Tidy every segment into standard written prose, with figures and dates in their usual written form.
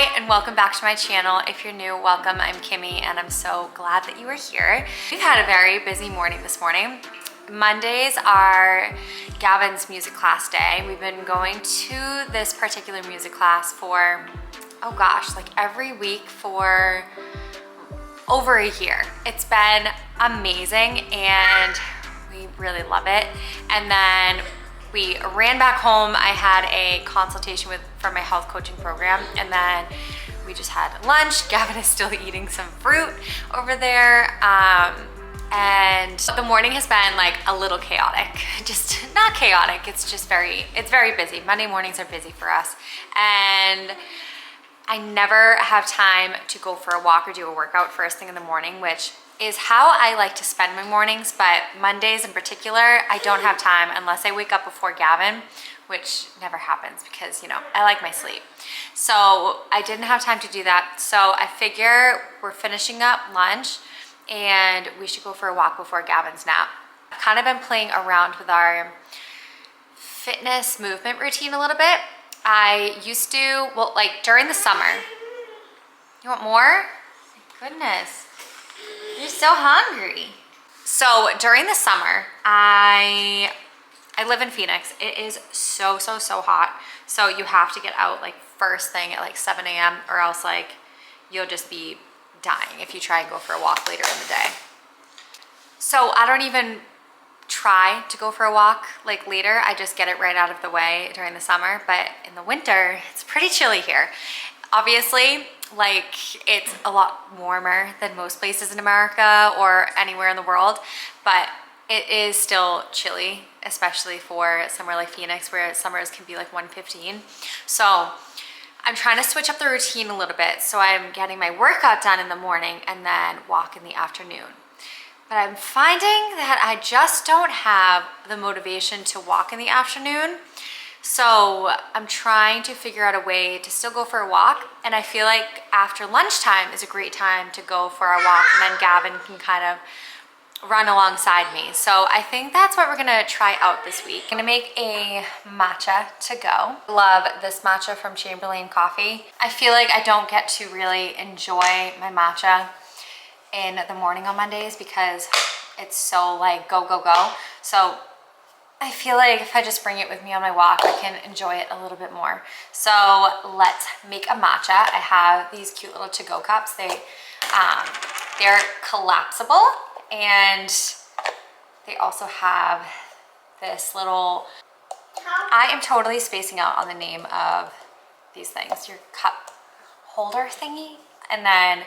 Hi, and welcome back to my channel. If you're new, welcome. I'm Kimmy, and I'm so glad that you are here. We've had a very busy morning this morning. Mondays are Gavin's music class day. We've been going to this particular music class for, oh gosh, like every week for over a year. It's been amazing, and we really love it. And then we ran back home. I had a consultation for my health coaching program, and then we just had lunch. Gavin is still eating some fruit over there. And the morning has been like a little chaotic. Just not chaotic, it's very busy. Monday mornings are busy for us. And I never have time to go for a walk or do a workout first thing in the morning, which is how I like to spend my mornings, but Mondays in particular, I don't have time unless I wake up before Gavin, which never happens because, you know, I like my sleep. So I didn't have time to do that. So I figure we're finishing up lunch and we should go for a walk before Gavin's nap. I've kind of been playing around with our fitness movement routine a little bit. I used to, well, like during the summer. You want more? My goodness. You're so hungry. So during the summer, I live in Phoenix. It is so hot. So you have to get out like first thing at like 7 a.m. or else like you'll just be dying if you try and go for a walk later in the day. So I don't even try to go for a walk like later. I just get it right out of the way during the summer. But in the winter, it's pretty chilly here. Obviously, like it's a lot warmer than most places in America or anywhere in the world, but it is still chilly, especially for somewhere like Phoenix where summers can be like 115. So I'm trying to switch up the routine a little bit. So I'm getting my workout done in the morning and then walk in the afternoon. But I'm finding that I just don't have the motivation to walk in the afternoon. So I'm trying to figure out a way to still go for a walk. And I feel like after lunchtime is a great time to go for a walk, and then Gavin can kind of run alongside me. So I think that's what we're gonna try out this week. I'm gonna make a matcha to go. Love this matcha from Chamberlain Coffee. I feel like I don't get to really enjoy my matcha in the morning on Mondays because it's so like go. So I feel like if I just bring it with me on my walk, I can enjoy it a little bit more. So let's make a matcha. I have these cute little to-go cups. They're collapsible, and they also have this little, I am totally spacing out on the name of these things, your cup holder thingy. And then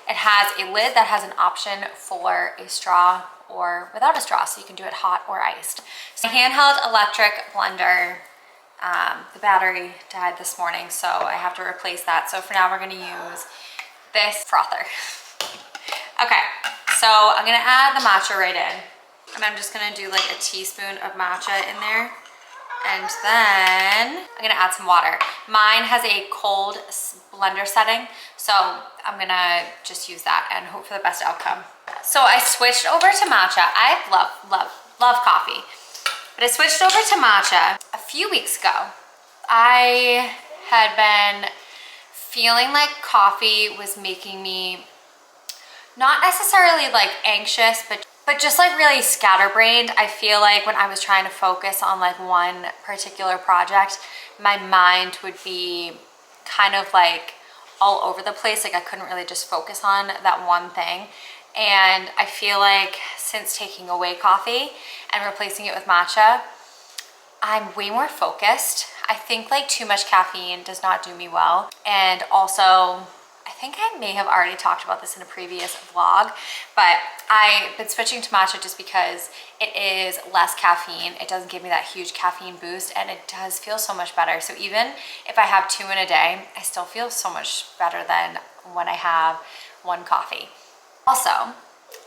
it has a lid that has an option for a straw or without a straw, so you can do it hot or iced. So handheld electric blender, the battery died this morning, so I have to replace that. So for now, we're gonna use this frother. Okay, so I'm gonna add the matcha right in, and I'm just gonna do like a teaspoon of matcha in there. And then I'm gonna add some water. Mine has a cold blender setting, so I'm gonna just use that and hope for the best outcome. So I switched over to matcha. I love coffee, but I switched over to matcha a few weeks ago. I had been feeling like coffee was making me not necessarily like anxious, but just like really scatterbrained. I feel like when I was trying to focus on like one particular project, my mind would be kind of like all over the place. Like I couldn't really just focus on that one thing. And I feel like since taking away coffee and replacing it with matcha, I'm way more focused. I think like too much caffeine does not do me well. And also, I think I may have already talked about this in a previous vlog, but I've been switching to matcha just because it is less caffeine. It doesn't give me that huge caffeine boost, and it does feel so much better. So even if I have 2 in a day, I still feel so much better than when I have 1 coffee. Also,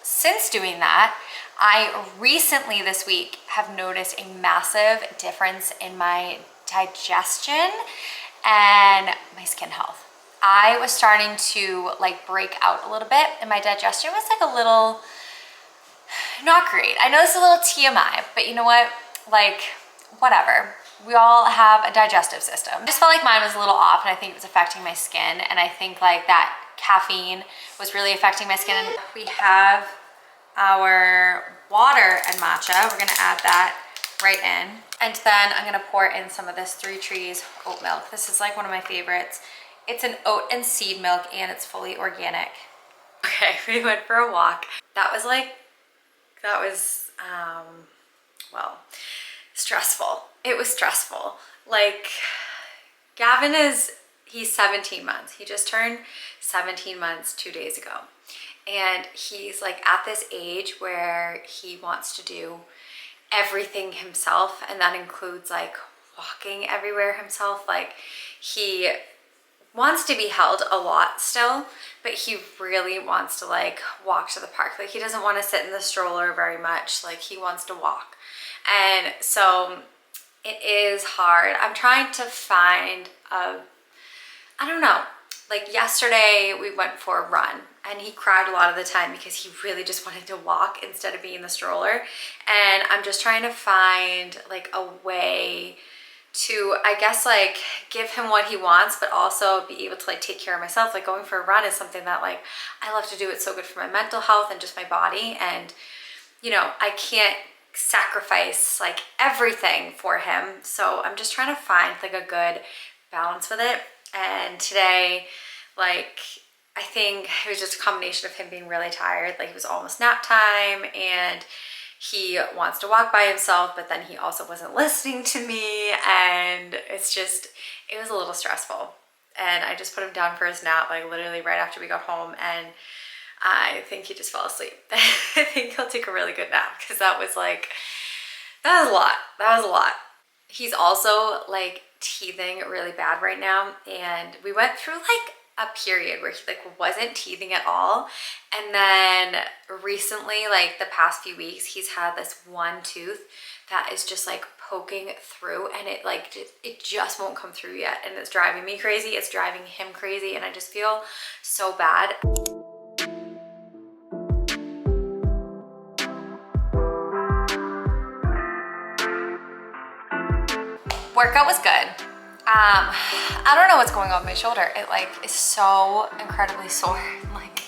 since doing that, I recently this week have noticed a massive difference in my digestion and my skin health. I was starting to like break out a little bit, and my digestion was like a little not great. I know this is a little TMI, but you know what? Like, whatever. we all have a digestive system. I just felt like mine was a little off, and I think it was affecting my skin, and I think like that caffeine was really affecting my skin. We have our water and matcha. We're gonna add that right in. And then I'm gonna pour in some of this 3 Trees oat milk. This is like one of my favorites. It's an oat and seed milk, and it's fully organic. Okay, we went for a walk. That was well, stressful. It was stressful. Like, Gavin he's 17 months. He just turned 17 months 2 days ago. And he's like at this age where he wants to do everything himself, and that includes like walking everywhere himself. Like, he wants to be held a lot still, but he really wants to like walk to the park. Like, he doesn't want to sit in the stroller very much. Like, he wants to walk. And so it is hard. I'm trying to find I don't know, like yesterday we went for a run, and he cried a lot of the time because he really just wanted to walk instead of being in the stroller. And I'm just trying to find like a way to, I guess, like give him what he wants, but also be able to like take care of myself. Like, going for a run is something that like I love to do. It's so good for my mental health and just my body. And, you know, I can't sacrifice like everything for him. So I'm just trying to find like a good balance with it. And today, like, I think it was just a combination of him being really tired. Like, it was almost nap time, and he wants to walk by himself, but then he also wasn't listening to me, and it's just, it was a little stressful. And I just put him down for his nap, like literally right after we got home, and I think he just fell asleep. I think he'll take a really good nap, because that was a lot. That was a lot. He's also like teething really bad right now, and we went through like a period where he like wasn't teething at all, and then recently, like the past few weeks, he's had this one tooth that is just like poking through, and it just won't come through yet, and it's driving me crazy. It's driving him crazy, and I just feel so bad. Workout was good. I don't know what's going on with my shoulder. It like is so incredibly sore, like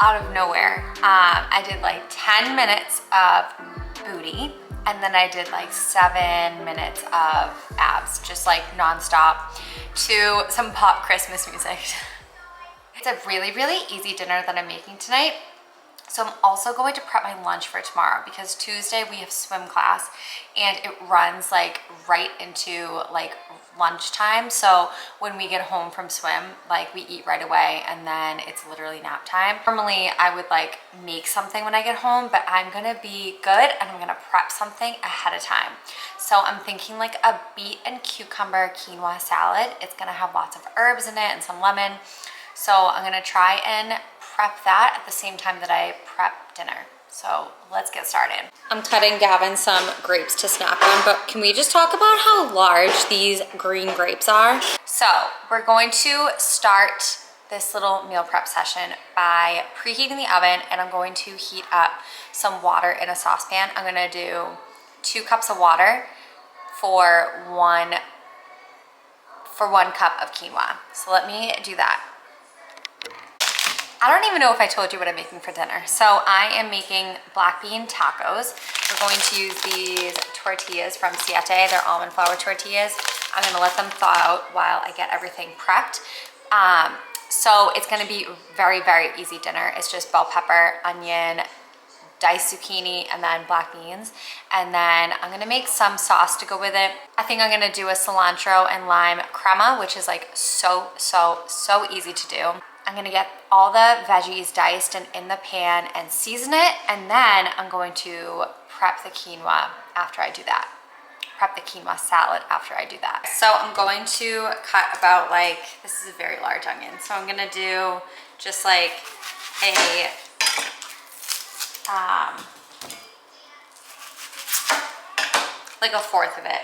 out of nowhere. I did like 10 minutes of booty, and then I did like 7 minutes of abs, just like nonstop to some pop Christmas music. It's a really, really easy dinner that I'm making tonight. So I'm also going to prep my lunch for tomorrow, because Tuesday we have swim class, and it runs like right into like lunchtime. So when we get home from swim, like we eat right away, and then it's literally nap time. Normally I would like make something when I get home, but I'm gonna be good and I'm gonna prep something ahead of time. So I'm thinking like a beet and cucumber quinoa salad. It's gonna have lots of herbs in it and some lemon. So I'm gonna try and prep that at the same time that I prep dinner. So let's get started. I'm cutting Gavin some grapes to snack on, but can we just talk about how large these green grapes are? So we're going to start this little meal prep session by preheating the oven, and I'm going to heat up some water in a saucepan. I'm gonna do 2 cups of water for one cup of quinoa. So let me do that. I don't even know if I told you what I'm making for dinner. So I am making black bean tacos. We're going to use these tortillas from Siete. They're almond flour tortillas. I'm gonna let them thaw out while I get everything prepped. So it's gonna be very, very easy dinner. It's just bell pepper, onion, diced zucchini, and then black beans. And then I'm gonna make some sauce to go with it. I think I'm gonna do a cilantro and lime crema, which is like so easy to do. I'm gonna get all the veggies diced and in the pan and season it, and then I'm going to prep the quinoa after I do that. Prep the quinoa salad after I do that. So I'm going to cut about like, this is a very large onion, so I'm gonna do just like a like a fourth of it.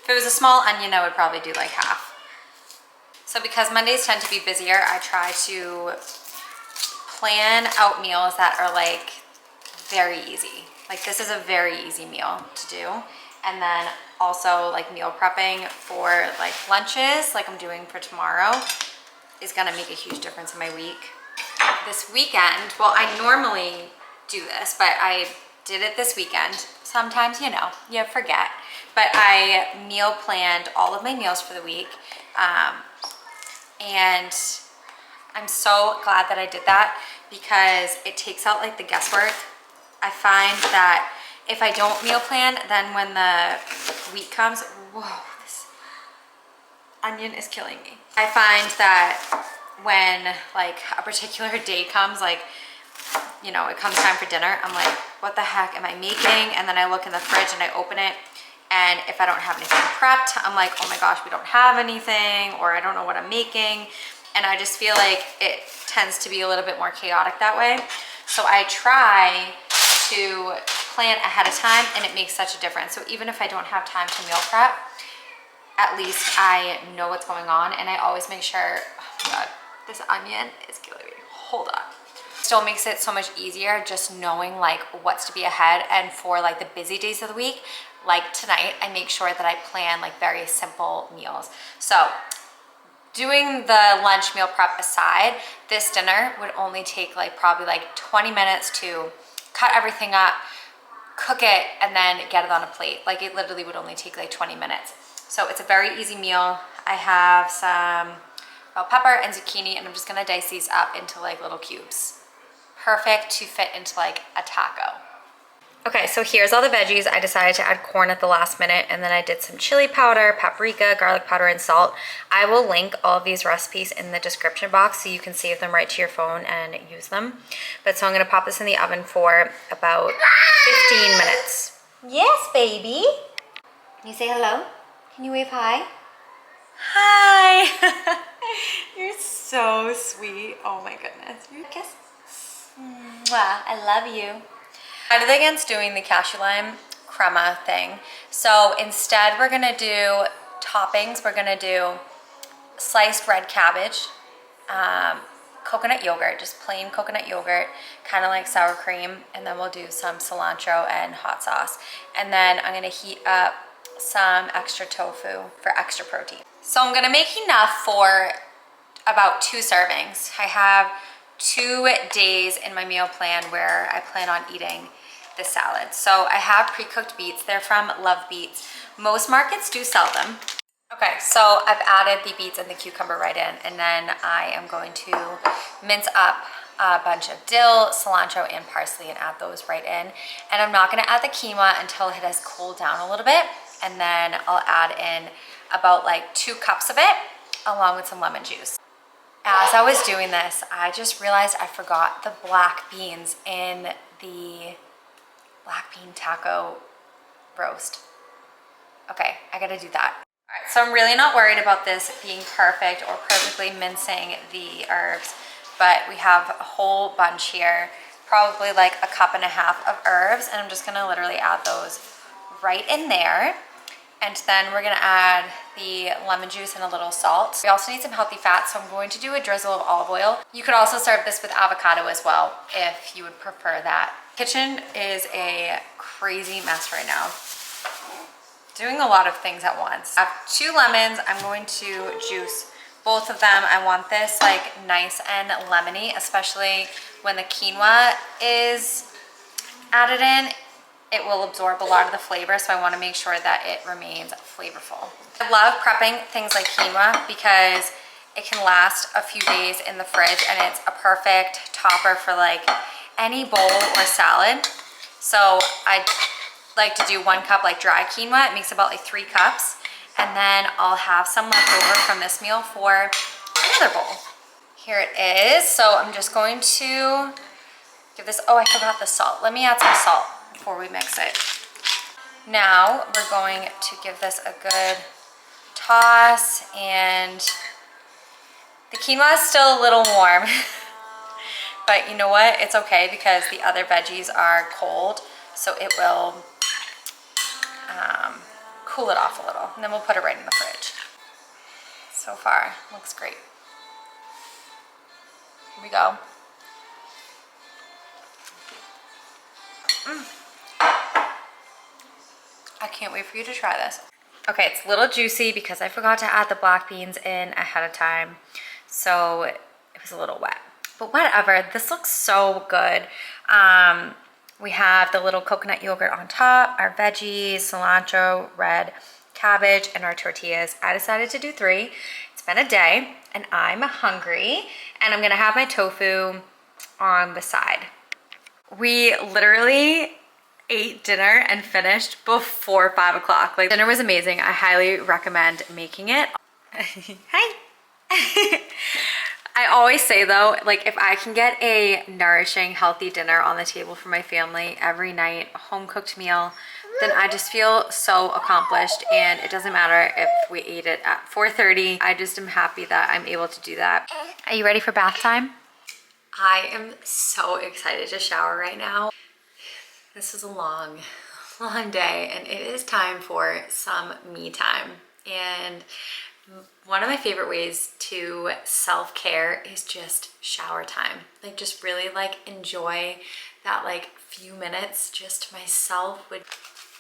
If it was a small onion, I would probably do like half. So because Mondays tend to be busier, I try to plan out meals that are like very easy. Like this is a very easy meal to do. And then also like meal prepping for like lunches, like I'm doing for tomorrow, is gonna make a huge difference in my week. This weekend, well, I normally do this, but I did it this weekend. Sometimes, you know, you forget. But I meal planned all of my meals for the week. And I'm so glad that I did that because it takes out like the guesswork. I find that if I don't meal plan, then when the week comes, whoa, this onion is killing me. I find that when like a particular day comes, like, you know, it comes time for dinner, I'm like, what the heck am I making? And then I look in the fridge and I open it, and if I don't have anything prepped, I'm like, oh my gosh, we don't have anything, or I don't know what I'm making. And I just feel like it tends to be a little bit more chaotic that way. So I try to plan ahead of time, and it makes such a difference. So even if I don't have time to meal prep, at least I know what's going on. And I always make sure, oh my God, this onion is killing me. Hold on. Still makes it so much easier just knowing like what's to be ahead. And for like the busy days of the week, like tonight, I make sure that I plan like very simple meals. So doing the lunch meal prep aside, this dinner would only take like probably like 20 minutes to cut everything up, cook it, and then get it on a plate. Like it literally would only take like 20 minutes. So it's a very easy meal. I have some bell pepper and zucchini, and I'm just gonna dice these up into like little cubes. Perfect to fit into like a taco. Okay, so here's all the veggies. I decided to add corn at the last minute, and then I did some chili powder, paprika, garlic powder, and salt. I will link all of these recipes in the description box so you can save them right to your phone and use them. But so I'm gonna pop this in the oven for about 15 minutes. Yes, baby. Can you say hello? Can you wave hi? Hi. You're so sweet. Oh my goodness. You kiss? Mwah, I love you. I decided against doing the cashew lime crema thing. So instead we're gonna do toppings. We're gonna do sliced red cabbage, coconut yogurt, just plain coconut yogurt, kind of like sour cream, and then we'll do some cilantro and hot sauce. And then I'm gonna heat up some extra tofu for extra protein. So I'm gonna make enough for about 2 servings. I have 2 days in my meal plan where I plan on eating this salad. So I have pre-cooked beets. They're from Love Beets. Most markets do sell them. Okay, so I've added the beets and the cucumber right in, and then I am going to mince up a bunch of dill, cilantro, and parsley and add those right in. And I'm not gonna add the quinoa until it has cooled down a little bit, and then I'll add in about like 2 cups of it along with some lemon juice. As I was doing this, I just realized I forgot the black beans in the black bean taco roast. Okay, I gotta do that. All right, so I'm really not worried about this being perfect or perfectly mincing the herbs, but we have a whole bunch here, probably like 1.5 cups of herbs, and I'm just gonna literally add those right in there. And then we're gonna add the lemon juice and a little salt. We also need some healthy fats, so I'm going to do a drizzle of olive oil. You could also serve this with avocado as well, if you would prefer that. Kitchen is a crazy mess right now. Doing a lot of things at once. I have 2 lemons. I'm going to juice both of them. I want this like nice and lemony, especially when the quinoa is added in. It will absorb a lot of the flavor, so I want to make sure that it remains flavorful. I love prepping things like quinoa because it can last a few days in the fridge, and it's a perfect topper for like any bowl or salad. So I like to do 1 cup like dry quinoa. It makes about like 3 cups, and then I'll have some left over from this meal for another bowl. Here it is. So I'm just going to give this, oh, I forgot the salt. Let me add some salt before we mix it. Now we're going to give this a good toss, and the quinoa is still a little warm, but you know what? It's okay because the other veggies are cold, so it will cool it off a little, and then we'll put it right in the fridge. So far, looks great. Here we go. I can't wait for you to try this. Okay, it's a little juicy because I forgot to add the black beans in ahead of time. So it was a little wet, but whatever. This looks so good. We have the little coconut yogurt on top, our veggies, cilantro, red cabbage, and our tortillas. I decided to do 3. It's been a day and I'm hungry, and I'm gonna have my tofu on the side. We literally ate dinner and finished before 5 o'clock. Like, dinner was amazing. I highly recommend making it. Hi. I always say though, like, if I can get a nourishing, healthy dinner on the table for my family every night, a home cooked meal, then I just feel so accomplished. And it doesn't matter if we ate it at 4:30. I just am happy that I'm able to do that. Are you ready for bath time? I am so excited to shower right now. This is a long day, and it is time for some me time. And one of my favorite ways to self-care is just shower time. Like, just really like enjoy that like few minutes just to myself.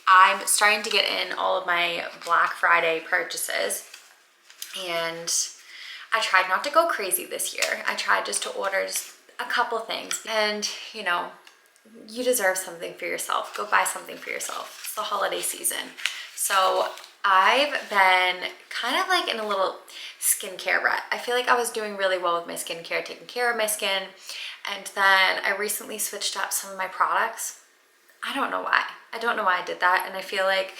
I'm starting to get in all of my Black Friday purchases, and I tried not to go crazy this year. I tried just to order just a couple things, and you know, you deserve something for yourself. Go buy something for yourself. It's the holiday season. So I've been kind of like in a little skincare rut. I feel like I was doing really well with my skincare, taking care of my skin. And then I recently switched up some of my products. I don't know why. I don't know why I did that. And I feel like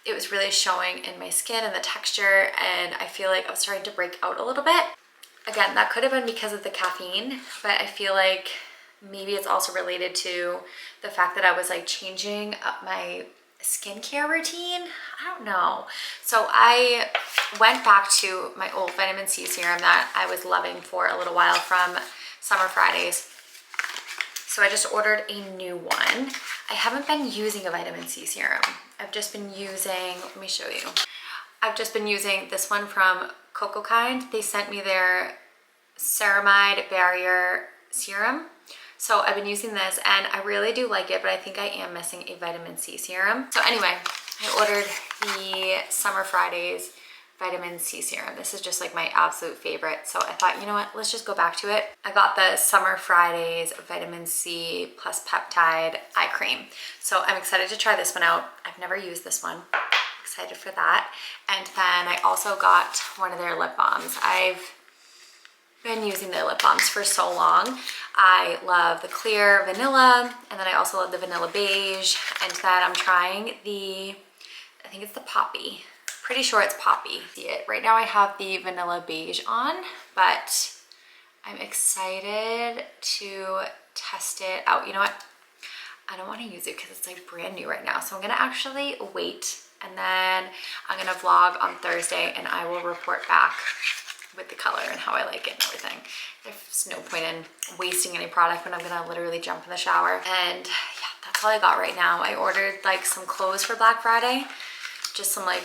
it was really showing in my skin and the texture. And I feel like I was starting to break out a little bit. Again, that could have been because of the caffeine, but I feel like maybe it's also related to the fact that I was like changing up my skincare routine. I don't know. So I went back to my old vitamin C serum that I was loving for a little while from Summer Fridays. So I just ordered a new one. I haven't been using a vitamin C serum. I've just been using, let me show you. I've just been using this one from Cocoa Kind. They sent me their ceramide barrier serum. So I've been using this and I really do like it, but I think I am missing a vitamin C serum. So anyway, I ordered the Summer Fridays vitamin C serum. This is just like my absolute favorite. So I thought, you know what, let's just go back to it. I got the Summer Fridays vitamin C plus peptide eye cream. So I'm excited to try this one out. I've never used this one. Excited for that. And then I also got one of their lip balms. I've been using their lip balms for so long. I love the clear vanilla, and then I also love the vanilla beige, and then I'm trying the, I think it's the poppy. Pretty sure it's poppy. See it right now. I have the vanilla beige on, but I'm excited to test it out. You know what? I don't want to use it because it's like brand new right now. So I'm gonna actually wait, and then I'm gonna vlog on Thursday and I will report back with the color and how I like it and everything. There's no point in wasting any product when I'm gonna literally jump in the shower. And yeah, that's all I got right now. I ordered like some clothes for Black Friday, just some like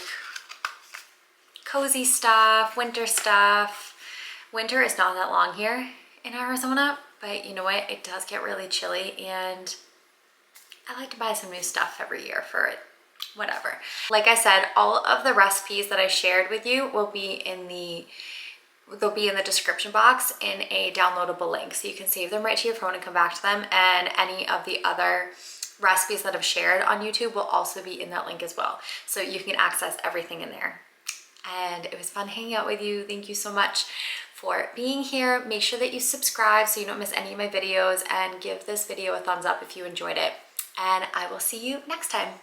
cozy stuff, winter stuff. Winter is not that long here in Arizona, but you know what? It does get really chilly, and I like to buy some new stuff every year for it. Whatever. Like I said, all of the recipes that I shared with you will be in the description box in a downloadable link, so you can save them right to your phone and come back to them. And any of the other recipes that I've shared on YouTube will also be in that link as well, so you can access everything in there. And it was fun hanging out with you. Thank you so much for being here. Make sure that you subscribe so you don't miss any of my videos, and give this video a thumbs up if you enjoyed it. And I will see you next time.